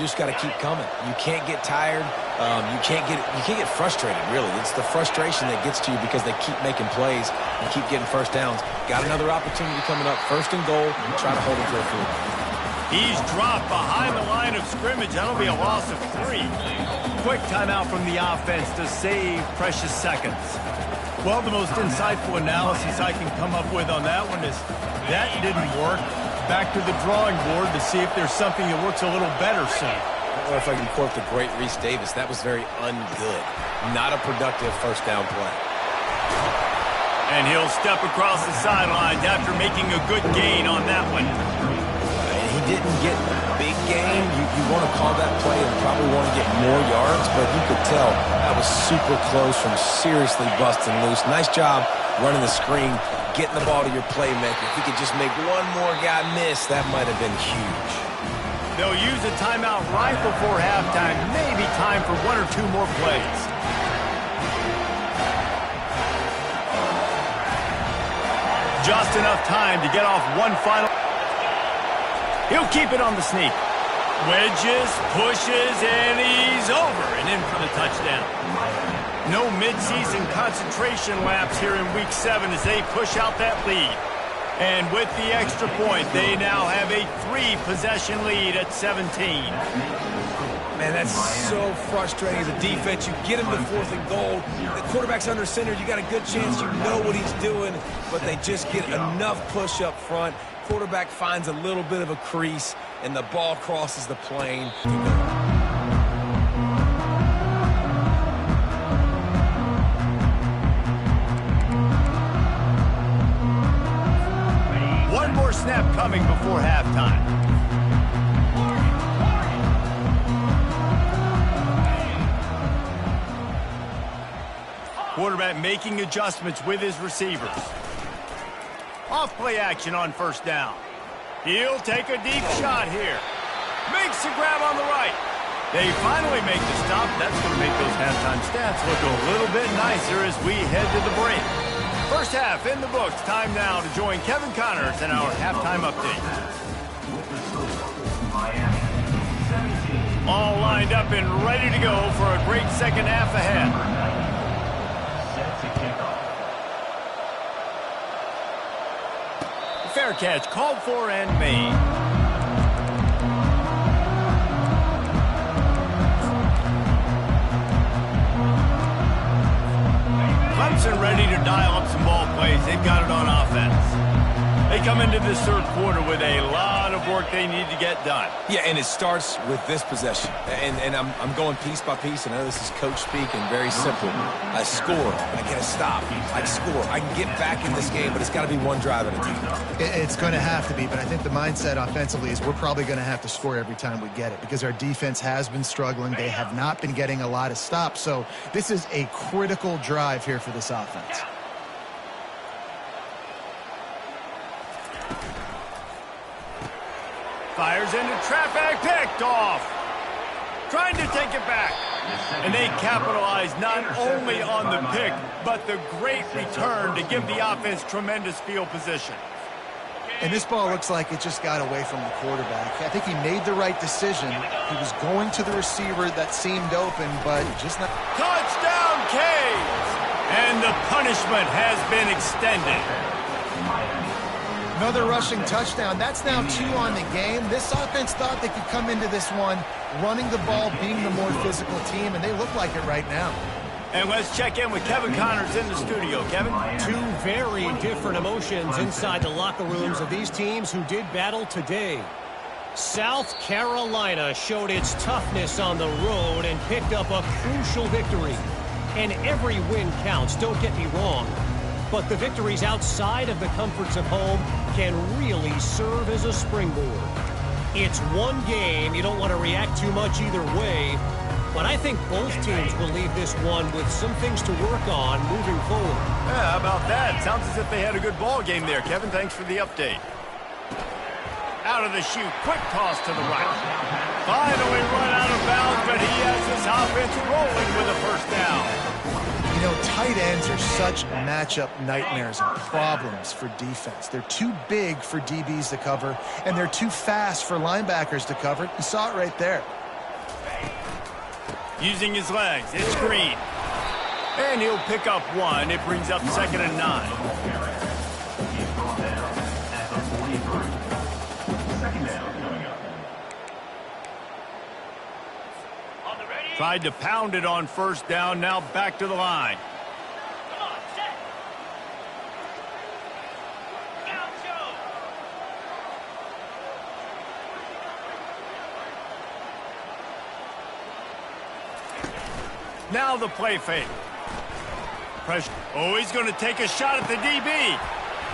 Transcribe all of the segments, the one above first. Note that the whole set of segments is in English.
just got to keep coming. You can't get tired. You can't get frustrated, really. It's the frustration that gets to you because they keep making plays and keep getting first downs. Got another opportunity coming up. First and goal. You try to hold it to a field. He's dropped behind the line of scrimmage. That'll be a loss of 3. Quick timeout from the offense to save precious seconds. Well, the most insightful analysis I can come up with on that one is that didn't work. Back to the drawing board to see if there's something that works a little better soon. Or if I can quote the great Reese Davis, that was very ungood. Not a productive first down play. And he'll step across the sidelines after making a good gain on that one. He didn't get a big gain. You want to call that play and probably want to get more yards, but you could tell that was super close from seriously busting loose. Nice job running the screen, getting the ball to your playmaker. If he could just make one more guy miss, that might have been huge. They'll use a timeout right before halftime. Maybe time for 1 or 2 more plays. Just enough time to get off one final. He'll keep it on the sneak. Wedges, pushes, and he's over and in for the touchdown. No midseason concentration laps here in Week 7 as they push out that lead. And with the extra point, they now have a 3-possession lead at 17. Man, that's so frustrating as a defense. You get him to 4th and goal. The quarterback's under center. You got a good chance you know what he's doing, but they just get enough push up front. Quarterback finds a little bit of a crease, and the ball crosses the plane. One more snap coming before halftime. Quarterback making adjustments with his receivers. Off play action on first down. He'll take a deep shot here. Makes the grab on the right. They finally make the stop. That's going to make those halftime stats look a little bit nicer as we head to the break. First half in the books. Time now to join Kevin Connors in our halftime update. All lined up and ready to go for a great second half ahead. Fair catch called for and made. Clemson ready to dial up some ball plays. They've got it on offense. They come into this third quarter with a lot of work they need to get done. Yeah, and it starts with this possession. And I'm going piece by piece, and I know this is coach speak and very simple. I score. I get a stop. I score. I can get back in this game, but it's got to be one drive at a time. It's going to have to be, but I think the mindset offensively is we're probably going to have to score every time we get it because our defense has been struggling. They have not been getting a lot of stops, so this is a critical drive here for this offense. Fires into traffic, picked off. Trying to take it back. And they capitalize not only on the pick, but the great return to give the offense tremendous field position. And this ball looks like it just got away from the quarterback. I think he made the right decision. He was going to the receiver that seemed open, but just not. Touchdown, Canes! And the punishment has been extended. Another rushing touchdown. That's now 2 on the game. This offense thought they could come into this one running the ball, being the more physical team, and they look like it right now. And let's check in with Kevin Connors in the studio. Kevin? 2 very different emotions inside the locker rooms of these teams who did battle today. South Carolina showed its toughness on the road and picked up a crucial victory. And every win counts, don't get me wrong. But the victories outside of the comforts of home can really serve as a springboard. It's one game. You don't want to react too much either way. But I think both teams will leave this one with some things to work on moving forward. Yeah, how about that? Sounds as if they had a good ball game there. Kevin, thanks for the update. Out of the chute, quick toss to the right. Finally run out of bounds, but he has his offense rolling with a first down. You know, tight ends are such matchup nightmares and problems for defense. They're too big for DBs to cover, and they're too fast for linebackers to cover. You saw it right there. Using his legs, it's Green. And he'll pick up one. It brings up 2nd and 9. Tried to pound it on 1st down, now back to the line. Now the play fake. Pressure. Oh, he's going to take a shot at the DB.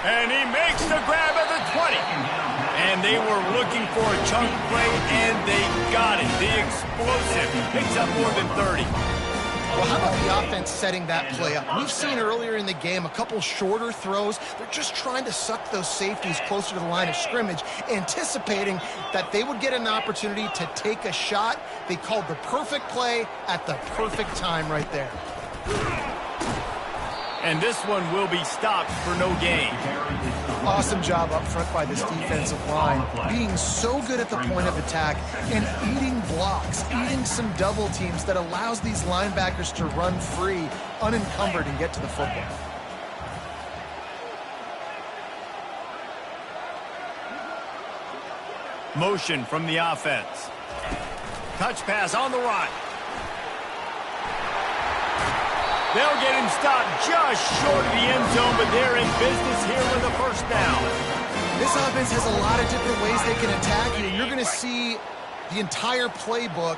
And he makes the grab at the 20. And they were looking for a chunk play, and they got it. The explosive picks up more than 30. Well, how about the offense setting that play up? We've seen earlier in the game a couple shorter throws. They're just trying to suck those safeties closer to the line of scrimmage, anticipating that they would get an opportunity to take a shot. They called the perfect play at the perfect time right there. And this one will be stopped for no gain. Awesome job up front by this defensive line, being so good at the point of attack and eating blocks, eating some double teams that allows these linebackers to run free, unencumbered, and get to the football. Motion from the offense. Touch pass on the run. They'll get him stopped just short of the end zone, but they're in business here with a 1st down. This offense has a lot of different ways they can attack you. You're going to see the entire playbook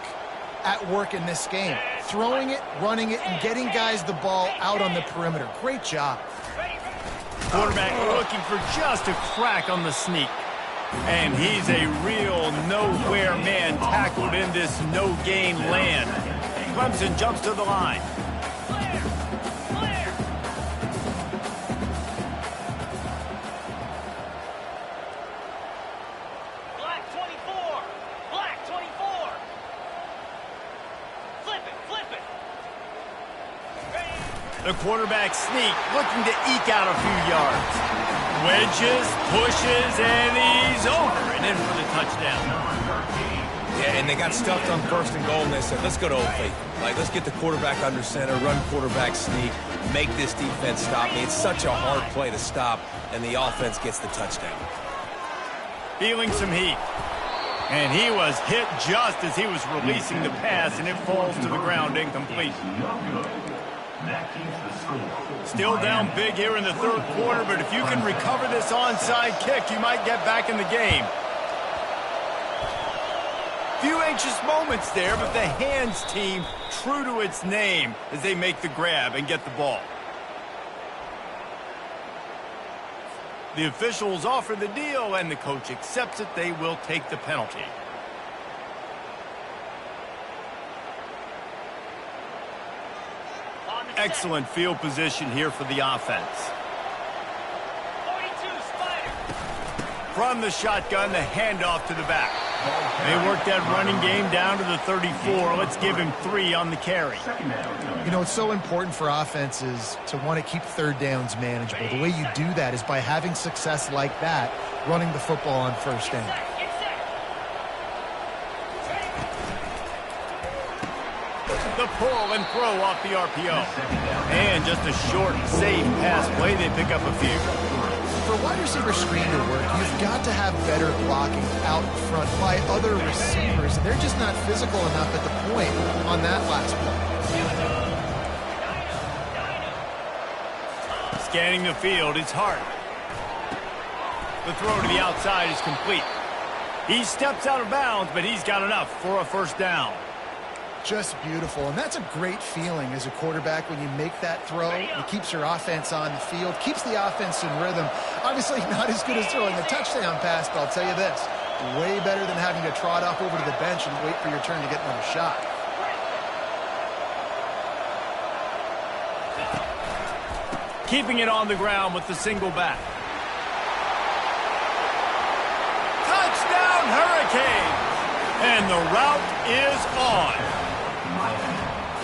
at work in this game. Throwing it, running it, and getting guys the ball out on the perimeter. Great job. Quarterback looking for just a crack on the sneak. And he's a real nowhere man tackled in this no-gain land. Clemson jumps to the line. The quarterback sneak, looking to eke out a few yards. Wedges, pushes, and he's over and in for the touchdown. Yeah, and they got stuffed on 1st and goal, and they said, let's go to Old Faithful. Like, let's get the quarterback under center, run quarterback sneak, make this defense stop me. It's such a hard play to stop, and the offense gets the touchdown. Feeling some heat. And he was hit just as he was releasing the pass, and it falls to the ground incomplete. Still down big here in the 3rd quarter, but if you can recover this onside kick, you might get back in the game. Few anxious moments there, but the hands team true to its name as they make the grab and get the ball. The officials offer the deal, and the coach accepts it. They will take the penalty. Excellent field position here for the offense. From the shotgun, the handoff to the back. They work that running game down to the 34. Let's give him 3 on the carry. You know, it's so important for offenses to want to keep 3rd downs manageable. The way you do that is by having success like that, running the football on 1st down. The pull and throw off the RPO. And just a short, safe pass play. They pick up a few. For a wide receiver screen to work, you've got to have better blocking out in front by other receivers. They're just not physical enough at the point on that last play. Scanning the field, it's Hart. The throw to the outside is complete. He steps out of bounds, but he's got enough for a 1st down. Just beautiful, and that's a great feeling as a quarterback when you make that throw. It keeps your offense on the field, keeps the offense in rhythm. Obviously not as good as throwing a touchdown pass, but I'll tell you this, way better than having to trot off over to the bench and wait for your turn to get another shot. Keeping it on the ground with the single back. Touchdown Hurricanes! And the route is on.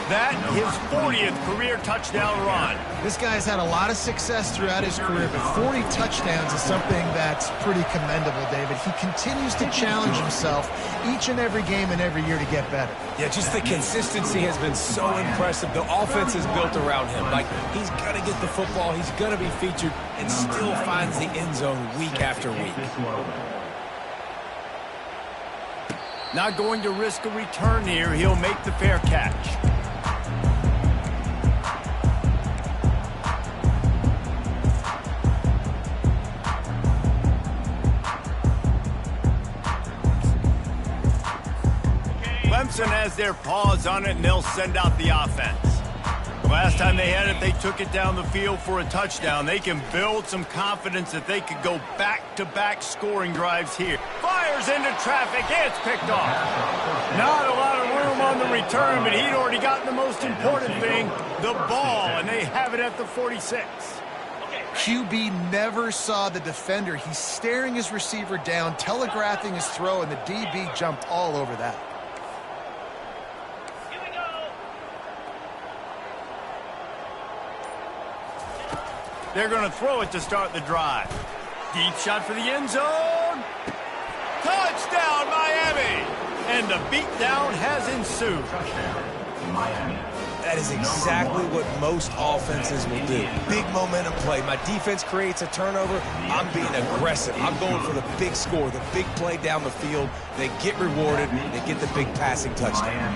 That, his 40th career touchdown run. This guy's had a lot of success throughout his career, but 40 touchdowns is something that's pretty commendable, David. He continues to challenge himself each and every game and every year to get better. Yeah, just the consistency has been so impressive. The offense is built around him. Like, he's going to get the football, he's going to be featured, and still finds the end zone week after week. Not going to risk a return here. He'll make the fair catch. Clemson has their paws on it, and they'll send out the offense. Last time they had it, they took it down the field for a touchdown. They can build some confidence that they could go back-to-back scoring drives here. Fires into traffic. It's picked off. Not a lot of room on the return, but he'd already gotten the most important thing, the ball, and they have it at the 46. QB never saw the defender. He's staring his receiver down, telegraphing his throw, and the DB jumped all over that. They're going to throw it to start the drive. Deep shot for the end zone. Touchdown, Miami! And the beatdown has ensued. That is exactly what most offenses will do. Big momentum play. My defense creates a turnover. I'm being aggressive. I'm going for the big score, the big play down the field. They get rewarded. They get the big passing touchdown.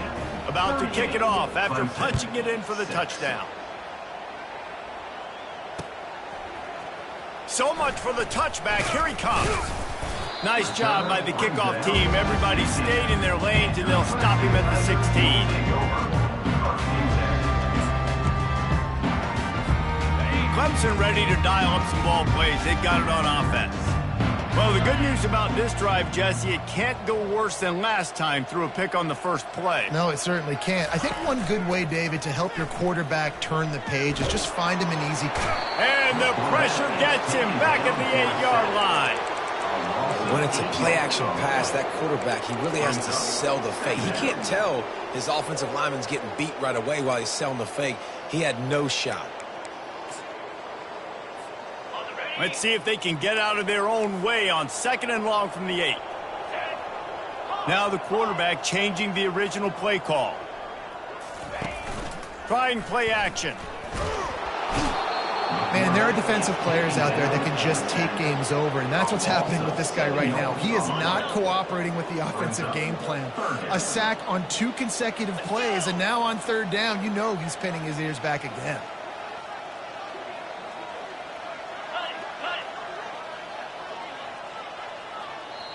About to kick it off after punching it in for the touchdown. So much for the touchback. Here he comes. Nice job by the kickoff team. Everybody stayed in their lanes, and they'll stop him at the 16. Clemson ready to dial up some ball plays. They've got it on offense. Well, the good news about this drive, Jesse, it can't go worse than last time through a pick on the first play. No, it certainly can't. I think one good way, David, to help your quarterback turn the page is just find him an easy pass. And the pressure gets him back at the 8-yard line. When it's a play-action pass, that quarterback, he really has to sell the fake. He can't tell his offensive lineman's getting beat right away while he's selling the fake. He had no shot. Let's see if they can get out of their own way on 2nd and long from the 8. Now the quarterback changing the original play call. Trying play action. Man, there are defensive players out there that can just take games over, and that's what's happening with this guy right now. He is not cooperating with the offensive game plan. A sack on 2 consecutive plays, and now on 3rd down, you know he's pinning his ears back again.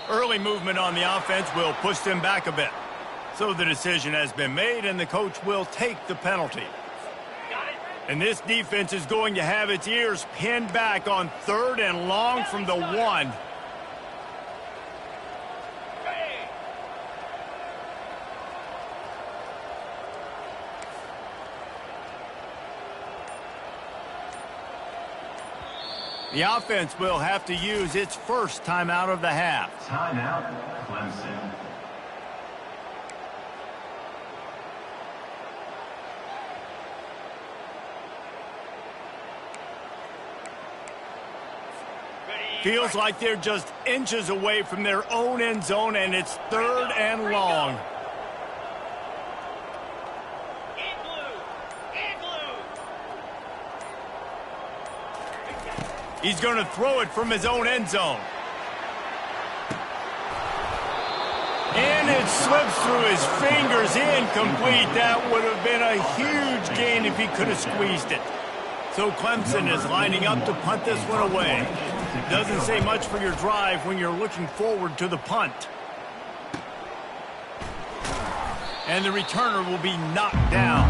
Early movement on the offense will push them back a bit. So the decision has been made, and the coach will take the penalty. And this defense is going to have its ears pinned back on 3rd and long from the 1. The offense will have to use its first timeout of the half. Timeout, Clemson. Feels like they're just inches away from their own end zone, and it's 3rd and long. He's going to throw it from his own end zone. And it slips through his fingers, incomplete. That would have been a huge gain if he could have squeezed it. So Clemson is lining up to punt this one away. Doesn't say much for your drive when you're looking forward to the punt. And the returner will be knocked down.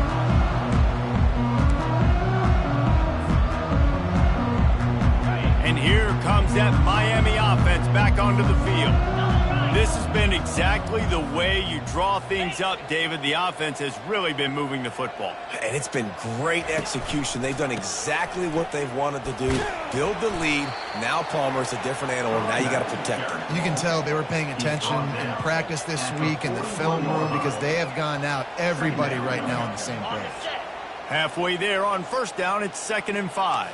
And here comes that Miami offense back onto the field. This has been exactly the way you draw things up, David. The offense has really been moving the football. And it's been great execution. They've done exactly what they've wanted to do. Build the lead. Now Palmer's a different animal. Now you got to protect him. You can tell they were paying attention in practice this week in the film room because they have gone out, everybody right now on the same page. Halfway there on first down, it's 2nd and 5.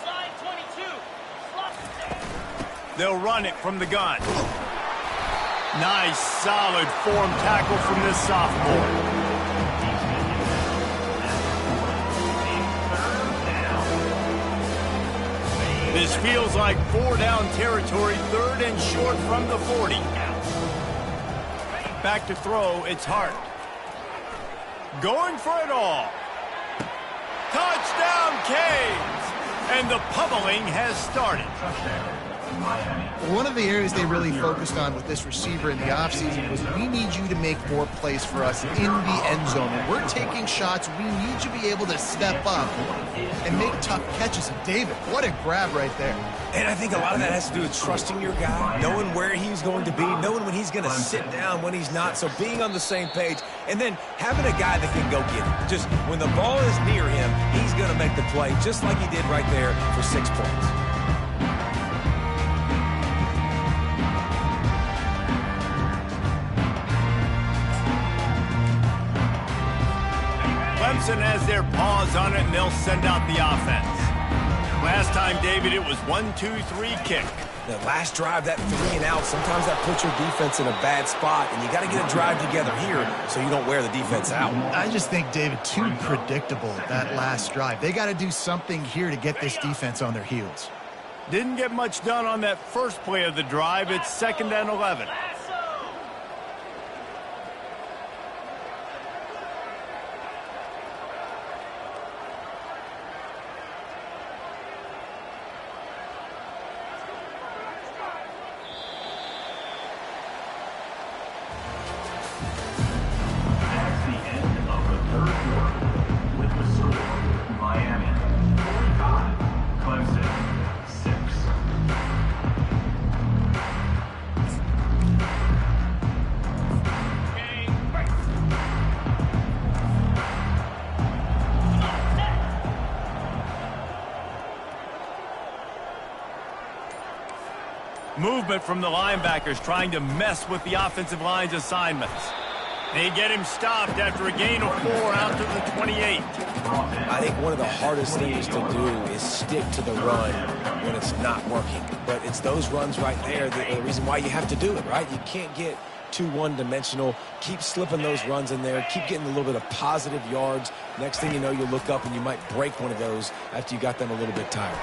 Slide 22. They'll run it from the gun. Nice, solid form tackle from this sophomore. This feels like 4-down territory, 3rd and short from the 40. Back to throw, it's Hart. Going for it all. Touchdown, Canes! And the pummeling has started. One of the areas they really focused on with this receiver in the offseason was we need you to make more plays for us in the end zone. When we're taking shots, we need you to be able to step up and make tough catches. And David, what a grab right there. And I think a lot of that has to do with trusting your guy, knowing where he's going to be, knowing when he's going to sit down, when he's not. So being on the same page, and then having a guy that can go get it. Just when the ball is near him, he's going to make the play, just like he did right there for 6 points. Clemson has their paws on it, and they'll send out the offense. Last time, David, it was 1-2-3 kick. The last drive, that 3 and out, sometimes that puts your defense in a bad spot, and you got to get a drive together here so you don't wear the defense out. I just think, David, too predictable, that last drive. They got to do something here to get this defense on their heels. Didn't get much done on that first play of the drive. It's 2nd and 11. Movement from the linebackers trying to mess with the offensive line's assignments. They get him stopped after a gain of 4 out to the 28. I think one of the hardest things to do is stick to the run when it's not working. But it's those runs right there that are the reason why you have to do it, right? You can't get too one-dimensional. Keep slipping those runs in there. Keep getting a little bit of positive yards. Next thing you know, you look up and you might break one of those after you got them a little bit tired.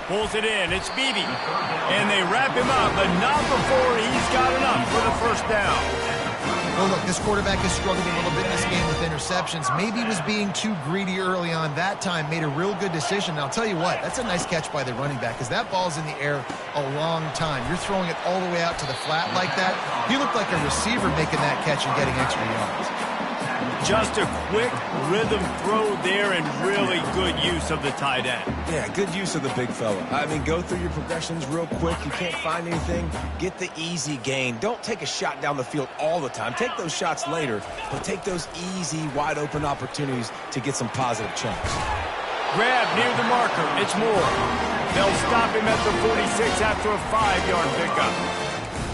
Pulls it in. It's Beebe. And they wrap him up, but not before he's got enough for the first down. Well, look, this quarterback has struggled a little bit in this game with interceptions. Maybe he was being too greedy early on that time, made a real good decision. And I'll tell you what, that's a nice catch by the running back because that ball's in the air a long time. You're throwing it all the way out to the flat like that. He looked like a receiver making that catch and getting extra yards. Just a quick rhythm throw there and really good use of the tight end. Yeah, good use of the big fella. I mean, go through your progressions real quick. You can't find anything. Get the easy gain. Don't take a shot down the field all the time. Take those shots later, but take those easy, wide-open opportunities to get some positive chunks. Grab near the marker. It's Moore. They'll stop him at the 46 after a 5-yard pickup.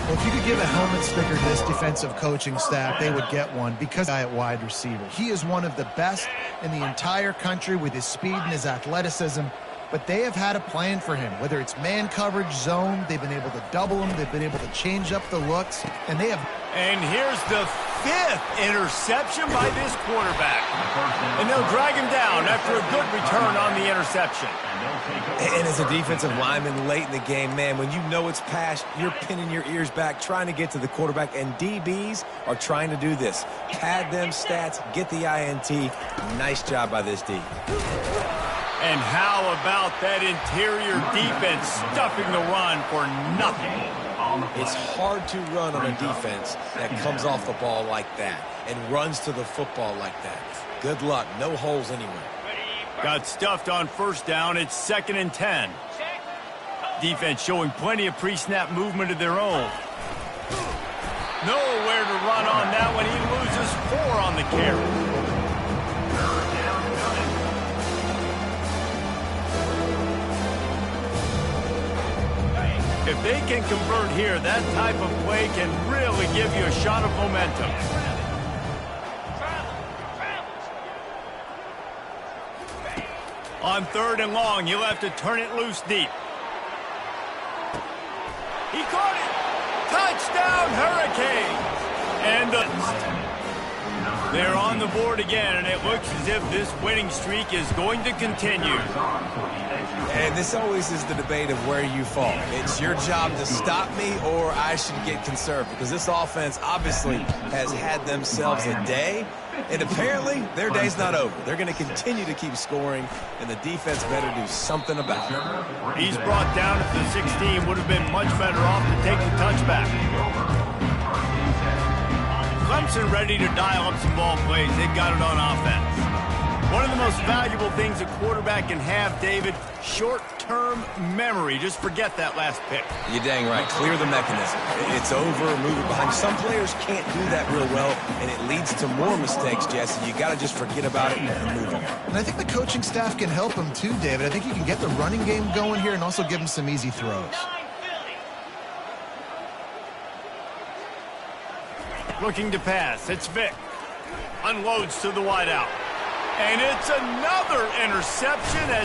Well, if you could give a helmet sticker to this defensive coaching staff, they would get one because at wide receiver. He is one of the best in the entire country with his speed and his athleticism, but they have had a plan for him. Whether it's man coverage, zone, they've been able to double him, they've been able to change up the looks, and they have... And here's the 5th interception by this quarterback. And they'll drag him down after a good return on the interception. And as a defensive lineman late in the game, man, when you know it's past, you're pinning your ears back, trying to get to the quarterback, and DBs are trying to do this. Pad them stats, get the INT. Nice job by this D. And how about that interior defense stuffing the run for nothing? It's hard to run on a defense that comes off the ball like that and runs to the football like that. Good luck. No holes anywhere. Got stuffed on first down. It's 2nd and 10. Defense showing plenty of pre-snap movement of their own. Nowhere to run on that one. He loses 4 on the carry. If they can convert here, that type of play can really give you a shot of momentum. On 3rd and long, you'll have to turn it loose deep. He caught it. Touchdown, Hurricanes. And they're on the board again, and it looks as if this winning streak is going to continue. And this always is the debate of where you fall. It's your job to stop me, or I should get conservative, because this offense obviously has had themselves a day, and apparently their day's not over. They're going to continue to keep scoring, and the defense better do something about it. He's brought down at the 16. Would have been much better off to take the touchback. Clemson ready to dial up some ball plays. They've got it on offense. One of the most valuable things a quarterback can have, David, short-term memory. Just forget that last pick. You're dang right. Clear the mechanism. It's over, move it behind. Some players can't do that real well, and it leads to more mistakes, Jesse. You got to just forget about it and move on. And I think the coaching staff can help him too, David. I think you can get the running game going here and also give him some easy throws. Looking to pass. It's Vic. Unloads to the wideout. And it's another interception.